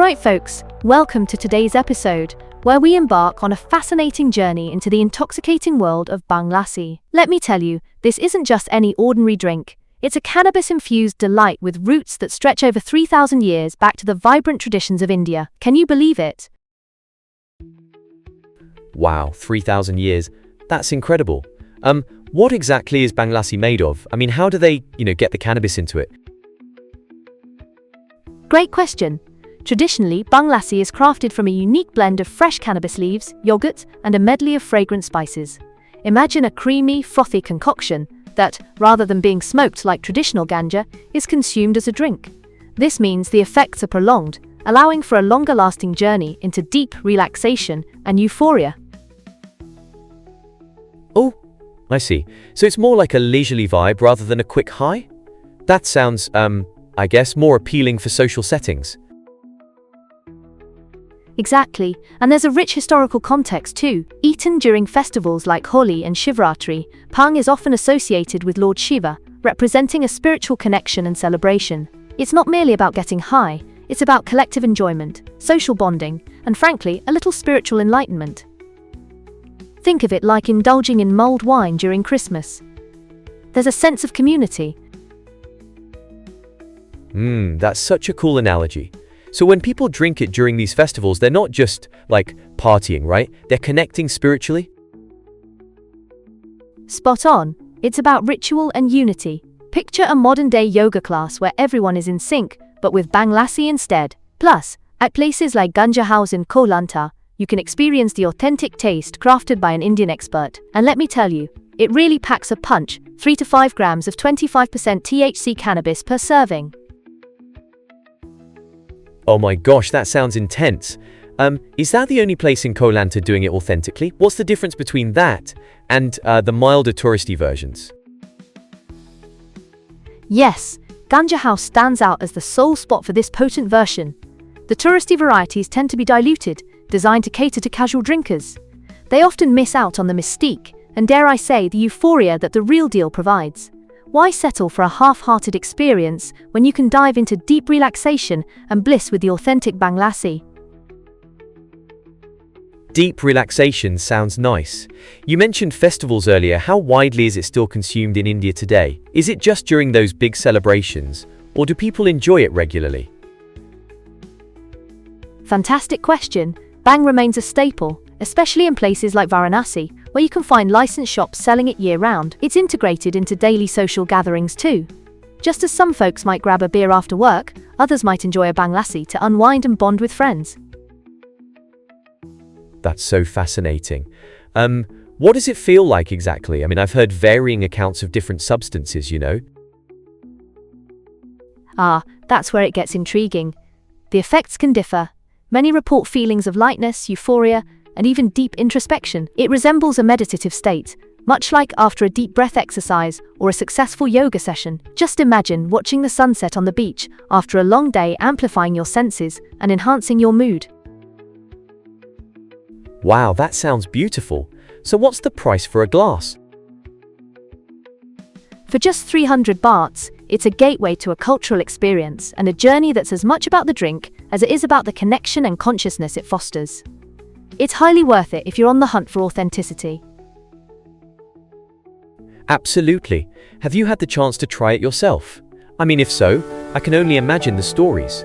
Alright folks, welcome to today's episode, where we embark on a fascinating journey into the intoxicating world of Bhang Lassi. Let me tell you, this isn't just any ordinary drink. It's a cannabis-infused delight with roots that stretch over 3,000 years back to the vibrant traditions of India. Can you believe it? Wow, 3,000 years. That's incredible. What exactly is Bhang Lassi made of? I mean, how do they, get the cannabis into it? Great question. Traditionally, Bhang Lassi is crafted from a unique blend of fresh cannabis leaves, yogurt, and a medley of fragrant spices. Imagine a creamy, frothy concoction that, rather than being smoked like traditional ganja, is consumed as a drink. This means the effects are prolonged, allowing for a longer-lasting journey into deep relaxation and euphoria. Oh, I see. So it's more like a leisurely vibe rather than a quick high? That sounds, I guess, more appealing for social settings. Exactly, and there's a rich historical context too. Eaten during festivals like Holi and Shivratri, Bhang is often associated with Lord Shiva, representing a spiritual connection and celebration. It's not merely about getting high, it's about collective enjoyment, social bonding, and frankly, a little spiritual enlightenment. Think of it like indulging in mulled wine during Christmas. There's a sense of community. That's such a cool analogy. So when people drink it during these festivals, they're not just, partying, right? They're connecting spiritually? Spot on. It's about ritual and unity. Picture a modern-day yoga class where everyone is in sync, but with Bhang Lassi instead. Plus, at places like Ganja House in Koh-Lanta, you can experience the authentic taste crafted by an Indian expert. And let me tell you, it really packs a punch, 3 to 5 grams of 25% THC cannabis per serving. Oh my gosh, that sounds intense. Is that the only place in Koh-Lanta doing it authentically? What's the difference between that and the milder touristy versions? Yes, Ganja House stands out as the sole spot for this potent version. The touristy varieties tend to be diluted, designed to cater to casual drinkers. They often miss out on the mystique, and dare I say, the euphoria that the real deal provides. Why settle for a half-hearted experience when you can dive into deep relaxation and bliss with the authentic Bhang Lassi? Deep relaxation sounds nice. You mentioned festivals earlier. How widely is it still consumed in India today? Is it just during those big celebrations, or do people enjoy it regularly? Fantastic question. Bhang remains a staple, especially in places like Varanasi, where you can find licensed shops selling it year-round. It's integrated into daily social gatherings too. Just as some folks might grab a beer after work, others might enjoy a Bhang Lassi to unwind and bond with friends. That's so fascinating. What does it feel like exactly? I mean, I've heard varying accounts of different substances, That's where it gets intriguing. The effects can differ. Many report feelings of lightness, euphoria, and even deep introspection. It resembles a meditative state, much like after a deep breath exercise or a successful yoga session. Just imagine watching the sunset on the beach after a long day, amplifying your senses and enhancing your mood. Wow, that sounds beautiful. So what's the price for a glass? For just 300 bahts, it's a gateway to a cultural experience and a journey that's as much about the drink as it is about the connection and consciousness it fosters. It's highly worth it if you're on the hunt for authenticity. Absolutely. Have you had the chance to try it yourself? I mean, if so, I can only imagine the stories.